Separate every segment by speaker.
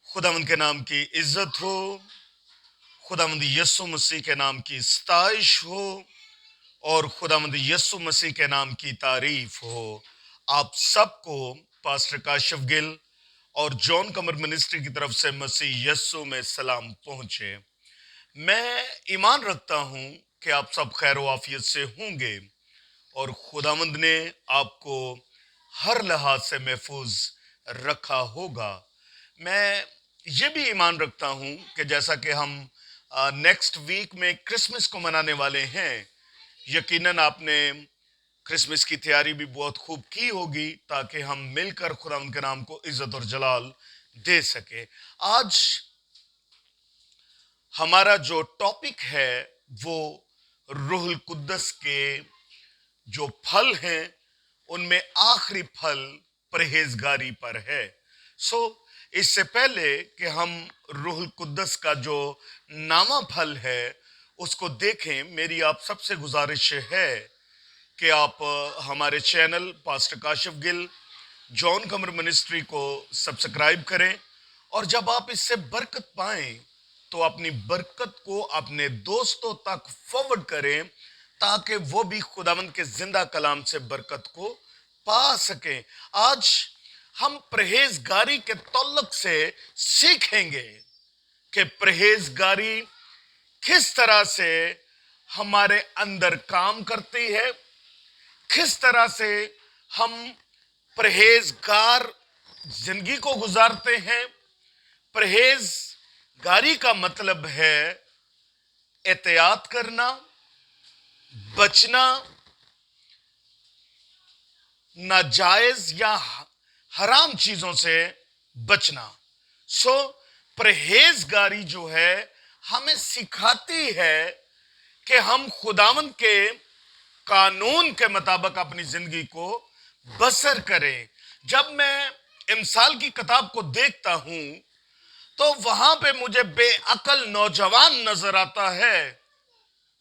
Speaker 1: खुदावंद के नाम की इज्जत हो, खुदावंद यीशु मसीह के नाम की स्तैश हो और खुदावंद यीशु मसीह के नाम की तारीफ हो। आप सबको पास्टर काशिफ गिल और जॉन कमर मिनिस्ट्री की तरफ से मसीह यीशु में सलाम पहुंचे। मैं ईमान रखता हूं कि आप सब खैर आफियत से होंगे और खुदावंद ने आपको हर लिहाज से महफूज रखा होगा। मैं ये भी ईमान रखता हूं कि जैसा कि हम नेक्स्ट वीक में क्रिसमस को मनाने वाले हैं, यकीनन आपने क्रिसमस की तैयारी भी बहुत खूब की होगी ताकि हम मिलकर खुदावंद के नाम को इज्जत और जलाल दे सके। आज हमारा जो टॉपिक है वो रूहुल कुद्दस के जो फल हैं उनमें आखिरी फल परहेजगारी पर है। इससे पहले कि हम रूहुल कुद्दस का जो नामा फल है उसको देखें, मेरी आप सबसे गुजारिश है कि आप हमारे channel pastor Kashif Gill John Qamar ministry को सब्सक्राइब करें और जब आप इससे बरकत पाएं तो अपनी बरकत को अपने दोस्तों तक फॉरवर्ड करें ताकि वो भी खुदावंद के जिंदा कलाम से बरकत को पा सकें। आज हम परहेजगारी के तल्लुक से सीखेंगे कि परहेजगारी किस तरह से हमारे अंदर काम करती है, किस तरह से हम परहेजगार जिंदगी को गुजारते हैं। परहेजगारी का मतलब है एहतियात करना, बचना, नाजायज या हराम चीजों से बचना। परहेजगारी जो है हमें सिखाती है कि हम खुदावंद के कानून के मुताबिक अपनी जिंदगी को बसर करें। जब मैं इमसाल की किताब को देखता हूं तो वहां पे मुझे बेअकल नौजवान नजर आता है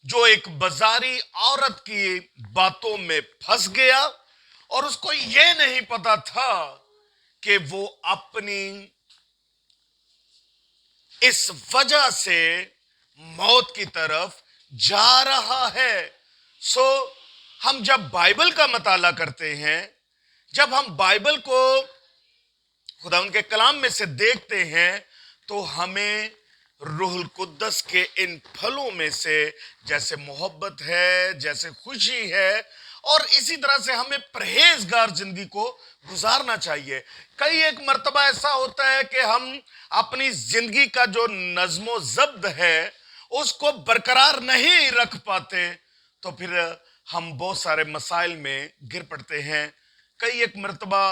Speaker 1: जो एक बाजारी औरत की बातों में फंस गया और उसको यह नहीं पता था कि वो अपनी इस वजह से मौत की तरफ जा रहा है। हम जब बाइबल का मताला करते हैं, जब हम बाइबल को खुदावंद के कलाम में से देखते हैं तो हमें रूहुल कुद्दस के इन फलों में से जैसे मोहब्बत है, जैसे खुशी है और इसी तरह से हमें परहेजगार जिंदगी को गुजारना चाहिए। कई एक मर्तबा ऐसा होता है कि हम अपनी जिंदगी का जो नज्मो जब्त है उसको बरकरार नहीं रख पाते तो फिर हम बहुत सारे मसाइल में गिर पड़ते हैं। कई एक मर्तबा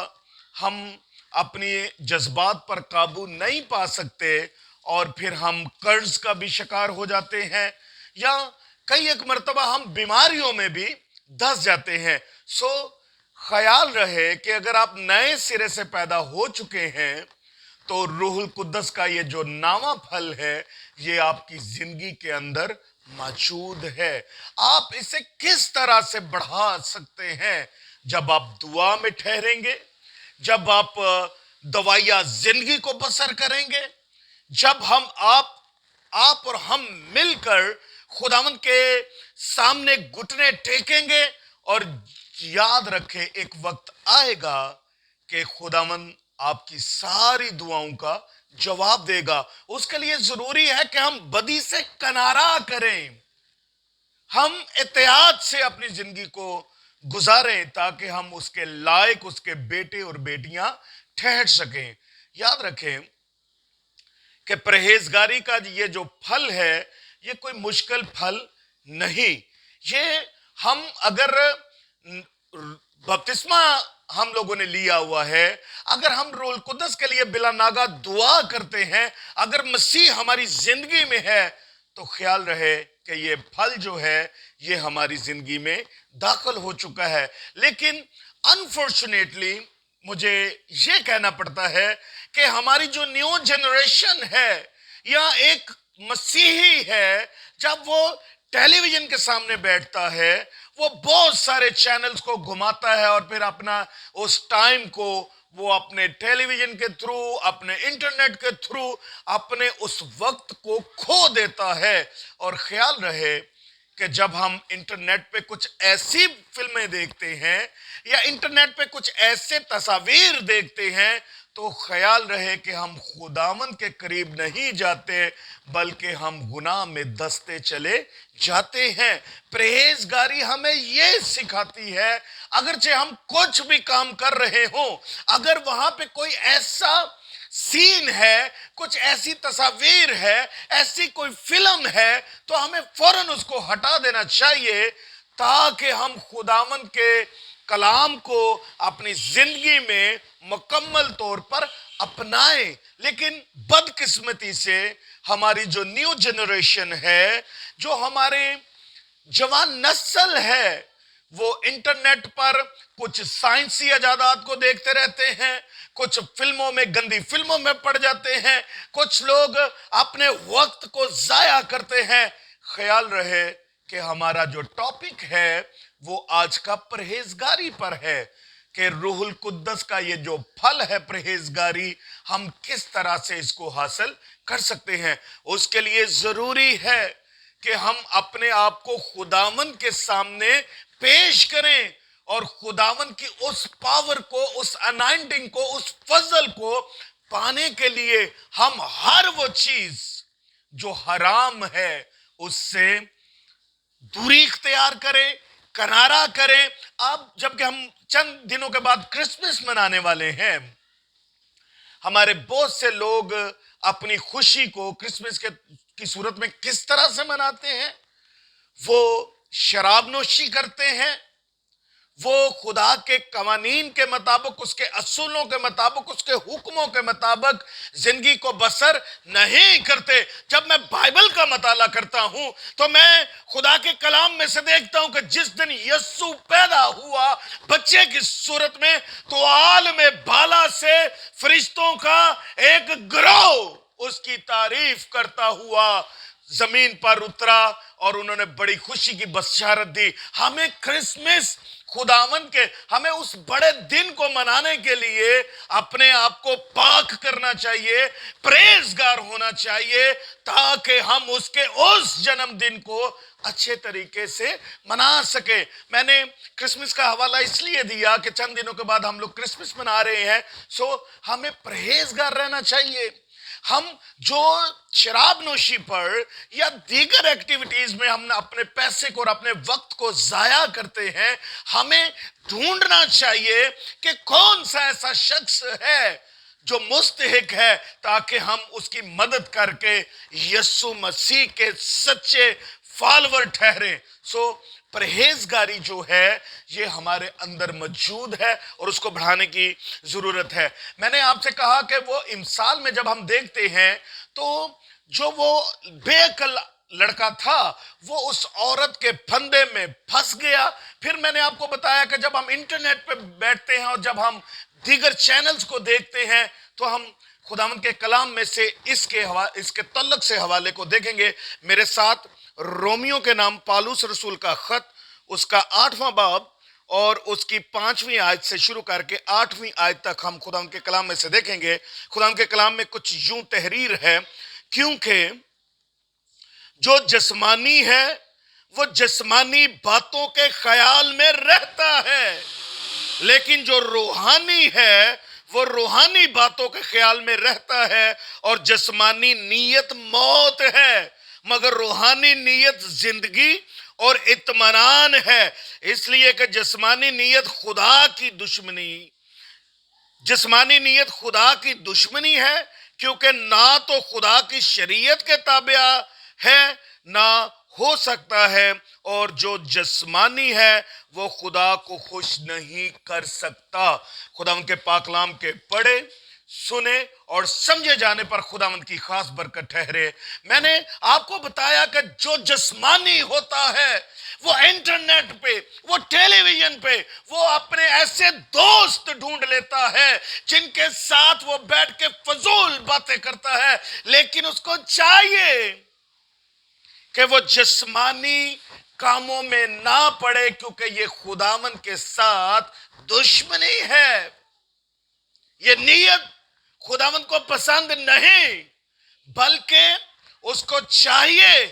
Speaker 1: हम अपनी जज्बात पर काबू नहीं पा सकते और फिर हम कर्ज का भी शिकार हो जाते हैं या कई एक मर्तबा हम बीमारियों में भी धंस जाते हैं। ख्याल रहे कि अगर आप नए सिरे से पैदा हो चुके हैं तो रूहुल कुद्दस का ये जो नामा फल है ये आपकी जिंदगी के अंदर मौजूद है। आप इसे किस तरह से बढ़ा सकते हैं? जब आप दुआ में ठहरेंगे, जब आप दवाइया जिंदगी को बसर करेंगे, जब आप और हम मिलकर खुदावंद के सामने घुटने टेकेंगे और याद रखें एक वक्त आएगा कि खुदावंद आपकी सारी दुआओं का जवाब देगा। उसके लिए जरूरी है कि हम बदी से किनारा करें, हम एहतियात से अपनी जिंदगी को गुजारें ताकि हम उसके लायक, उसके बेटे और बेटियां ठहर सकें। याद रखें कि परहेजगारी का ये जो फल है ये कोई मुश्किल फल नहीं। ये हम अगर बपतिस्मा हम लोगों ने लिया हुआ है, अगर हम रूहुल कुद्दस के लिए बिला नागा दुआ करते हैं, अगर मसीह हमारी जिंदगी में है तो ख्याल रहे कि ये फल जो है ये हमारी जिंदगी में दाखिल हो चुका है। लेकिन अनफॉर्चुनेटली मुझे ये कहना पड़ता है कि हमारी जो न्यू जनरेशन है या एक मसीही है, जब वो टेलीविजन के सामने बैठता है वो बहुत सारे चैनल्स को घुमाता है और फिर अपना उस टाइम को وہ اپنے ٹیلی ویژن کے تھرو، اپنے انٹرنیٹ کے تھرو اپنے اس وقت کو کھو دیتا ہے۔ اور خیال رہے کہ جب ہم انٹرنیٹ پہ کچھ ایسی فلمیں دیکھتے ہیں یا انٹرنیٹ پہ کچھ ایسے تصاویر دیکھتے ہیں تو خیال رہے کہ ہم خداوند کے قریب نہیں جاتے بلکہ ہم گناہ میں دستے چلے جاتے ہیں۔ پرہیزگاری ہمیں یہ سکھاتی ہے اگرچہ ہم کچھ بھی کام کر رہے ہوں، اگر وہاں پہ کوئی ایسا سین ہے، کچھ ایسی تصاویر ہے، ایسی کوئی فلم ہے تو ہمیں فوراً اس کو ہٹا دینا چاہیے تاکہ ہم خداوند کے کلام کو اپنی زندگی میں مکمل طور پر اپنائیں۔ لیکن بدقسمتی سے ہماری جو نیو جنریشن ہے، جو ہمارے جوان نسل ہے، وہ انٹرنیٹ پر کچھ سائنسی ایجادات کو دیکھتے رہتے ہیں، کچھ فلموں میں، گندی فلموں میں پڑ جاتے ہیں، کچھ لوگ اپنے وقت کو ضائع کرتے ہیں۔ خیال رہے کہ ہمارا جو ٹاپک ہے وہ آج کا پرہیزگاری پر ہے کہ روح القدس کا یہ جو پھل ہے پرہیزگاری، ہم کس طرح سے اس کو حاصل کر سکتے ہیں۔ اس کے لیے ضروری ہے کہ ہم اپنے آپ کو خداوند کے سامنے پیش کریں اور خداوند کی اس پاور کو، اس انائنٹنگ کو، اس فضل کو پانے کے لیے ہم ہر وہ چیز جو حرام ہے اس سے دوری اختیار کریں، کنارہ کریں۔ اب جب کہ ہم چند دنوں کے بعد کرسمس منانے والے ہیں، ہمارے بہت سے لوگ اپنی خوشی کو کرسمس کی صورت میں کس طرح سے مناتے ہیں؟ وہ شراب نوشی کرتے ہیں، وہ خدا کے قوانین کے مطابق، اس کے اصولوں کے مطابق، اس کے حکموں کے مطابق زندگی کو بسر نہیں کرتے۔ جب میں بائبل کا مطالعہ کرتا ہوں تو میں خدا کے کلام میں سے دیکھتا ہوں کہ جس دن یسوع پیدا ہوا بچے کی صورت میں، تو عالم بالا سے فرشتوں کا ایک گروہ اس کی تعریف کرتا ہوا زمین پر اترا اور انہوں نے بڑی خوشی کی بشارت دی۔ ہمیں کرسمس، خداوند کے، ہمیں اس بڑے دن کو منانے کے لیے اپنے آپ کو پاک کرنا چاہیے، پرہیزگار ہونا چاہیے تاکہ ہم اس کے اس جنم دن کو اچھے طریقے سے منا سکیں۔ میں نے کرسمس کا حوالہ اس لیے دیا کہ چند دنوں کے بعد ہم لوگ کرسمس منا رہے ہیں، ہمیں پرہیزگار رہنا چاہیے۔ ہم جو شراب نوشی پر یا دیگر ایکٹیویٹیز میں ہم اپنے پیسے کو اور اپنے وقت کو ضائع کرتے ہیں، ہمیں ڈھونڈنا چاہیے کہ کون سا ایسا شخص ہے جو مستحق ہے تاکہ ہم اس کی مدد کر کے یسوع مسیح کے سچے فالور ٹھہریں۔ پرہیزگاری جو ہے یہ ہمارے اندر موجود ہے اور اس کو بڑھانے کی ضرورت ہے۔ میں نے آپ سے کہا کہ وہ امثال میں جب ہم دیکھتے ہیں تو جو وہ بے عقل لڑکا تھا وہ اس عورت کے پھندے میں پھنس گیا۔ پھر میں نے آپ کو بتایا کہ جب ہم انٹرنیٹ پہ بیٹھتے ہیں اور جب ہم دیگر چینلز کو دیکھتے ہیں تو ہم خداوند کے کلام میں سے اس کے تعلق سے حوالے کو دیکھیں گے۔ میرے ساتھ رومیو کے نام پالوس رسول کا خط، اس کا 8واں باب اور اس کی 5ویں آیت سے شروع کر کے 8ویں آیت تک ہم خداوند کے کلام میں سے دیکھیں گے۔ خداوند کے کلام میں کچھ یوں تحریر ہے: کیونکہ جو جسمانی ہے وہ جسمانی باتوں کے خیال میں رہتا ہے، لیکن جو روحانی ہے وہ روحانی باتوں کے خیال میں رہتا ہے، اور جسمانی نیت موت ہے مگر روحانی نیت زندگی اور اطمینان ہے۔ اس لیے کہ جسمانی نیت خدا کی دشمنی ہے، کیونکہ نہ تو خدا کی شریعت کے تابع ہے نہ ہو سکتا ہے، اور جو جسمانی ہے وہ خدا کو خوش نہیں کر سکتا۔ خداوند کے پاک کلام کے پڑھے، سنے اور سمجھے جانے پر خداوند کی خاص برکت ٹھہرے۔ میں نے آپ کو بتایا کہ جو جسمانی ہوتا ہے وہ انٹرنیٹ پہ، وہ ٹیلی ویژن پہ، وہ اپنے ایسے دوست ڈھونڈ لیتا ہے جن کے ساتھ وہ بیٹھ کے فضول باتیں کرتا ہے، لیکن اس کو چاہیے کہ وہ جسمانی کاموں میں نہ پڑے کیونکہ یہ خداوند کے ساتھ دشمنی ہے۔ ये नीयत खुदावंद को पसंद नहीं, बल्कि उसको चाहिए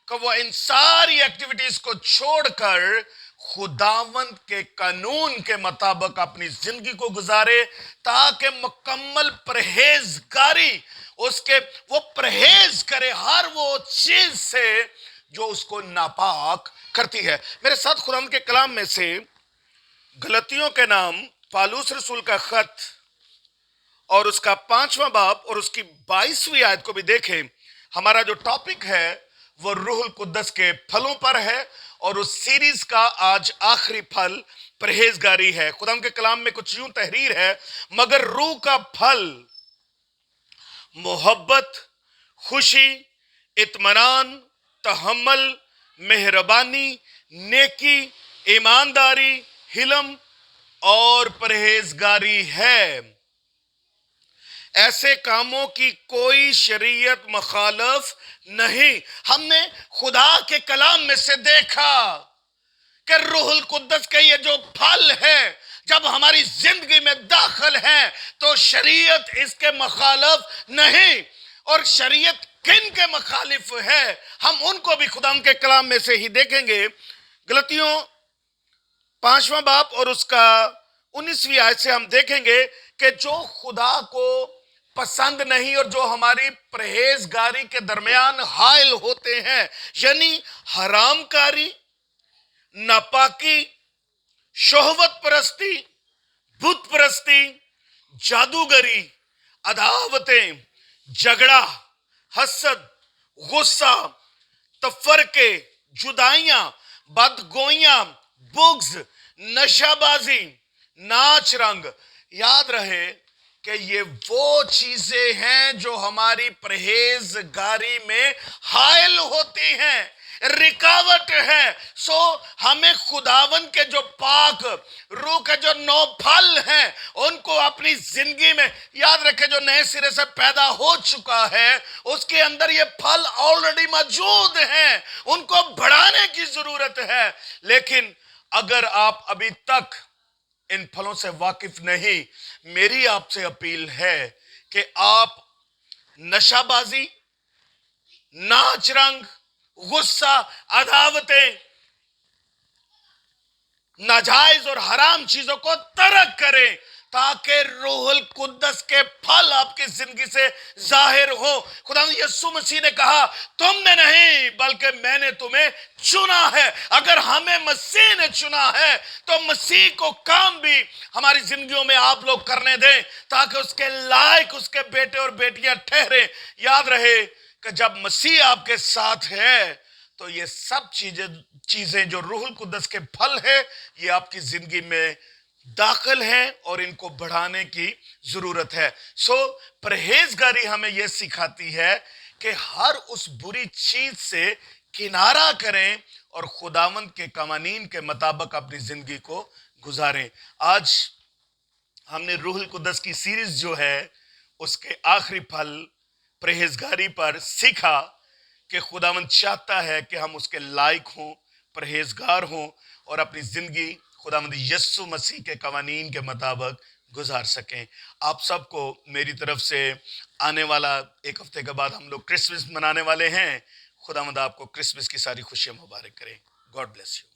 Speaker 1: कि वो इन सारी एक्टिविटीज को छोड़कर खुदावंद के कानून के मुताबिक अपनी जिंदगी को गुजारे, ताकि मुकम्मल परहेजगारी उसके वो परहेज करे हर वो चीज से जो उसको नापाक करती है। मेरे साथ खुदावंद के कलाम में से गलतियों के नाम पालूस रसूल का खत और उसका 5वां बाब और उसकी 22वीं आयत को भी देखें। हमारा जो टॉपिक है वो रूहुल कुद्दस के फलों पर है, और उस सीरीज का आज आखिरी फल परहेजगारी है। खुदा के कलाम में कुछ यूं तहरीर है, मगर रूह का फल मोहब्बत, खुशी, इत्मीनान, तहम्मुल, मेहरबानी, नेकी, ईमानदारी, हिलम और परहेजगारी है। ऐसे कामों की कोई शरीयत मुखालफ नहीं। हमने खुदा के कलाम में से देखा कि रूहुल कुद्दस के ये जो फल है जब हमारी जिंदगी में दाखिल है तो शरीयत इसके मुखालिफ नहीं, और शरीयत किन के मुखालिफ है हम उनको भी खुदा के कलाम में से ही देखेंगे। गलतियों 5वां बाब और उसका 19वीं आयत से हम देखेंगे कि जो खुदा को पसंद नहीं और जो हमारी परहेजगारी के दरमियान हायल होते हैं, यानी हरामकारी, नापाकी, शोहवत परस्ती, बुत परस्ती, जादूगरी, अदावतें, झगड़ा, हसद, गुस्सा, तफरके, जुदाइयां, बदगोइयां, बुग्ज, नशाबाजी, नाच रंग। याद रहे कि ये वो चीजें हैं जो हमारी परहेजगारी में हायल होती हैं, रिकावट है। सो हमें खुदावन के जो पाक रूह के जो 9 फल हैं उनको अपनी जिंदगी में याद रखें। जो नए सिरे से पैदा हो चुका है उसके अंदर ये फल ऑलरेडी मौजूद हैं, उनको बढ़ाने की जरूरत है। लेकिन अगर आप अभी तक इन फलों से वाकिफ नहीं, मेरी आपसे अपील है कि आप नशाबाजी, नाच रंग, गुस्सा, अदावतें, नाजायज और हराम चीजों को तर्क करें, ताकि रूहुल कुद्दस के फल आपकी जिंदगी से जाहिर हो। खुदा यीशु मसीह ने कहा, तुमने नहीं बल्कि मैंने तुम्हें चुना है। अगर हमें मसीह ने चुना है तो मसीह को काम भी हमारी जिंदगियों में आप लोग करने दें, ताकि उसके लायक उसके बेटे और बेटियां ठहरे। याद रहे कि जब मसीह आपके साथ है तो ये सब चीजें जो रूहुल कुद्दस के फल है ये आपकी जिंदगी में दाखिल हैं और इनको बढ़ाने की जरूरत है। सो परहेजगारी हमें यह सिखाती है कि हर उस बुरी चीज से किनारा करें और खुदावंद के कवानीन के मुताबिक अपनी जिंदगी को गुजारें। आज हमने रूहुल कुद्दस की सीरीज जो है उसके आखिरी फल परहेजगारी पर सीखा कि खुदावंद चाहता है कि हम उसके लायक हों, परहेजगार हों और अपनी जिंदगी खुदावंद यीशु मसीह के कवानीन के मुताबिक गुजार सकें। आप सबको मेरी तरफ से आने वाला एक हफ्ते के बाद हम लोग क्रिसमस मनाने वाले हैं। खुदावंद आपको क्रिसमस की सारी खुशियां मुबारक करें। God bless you.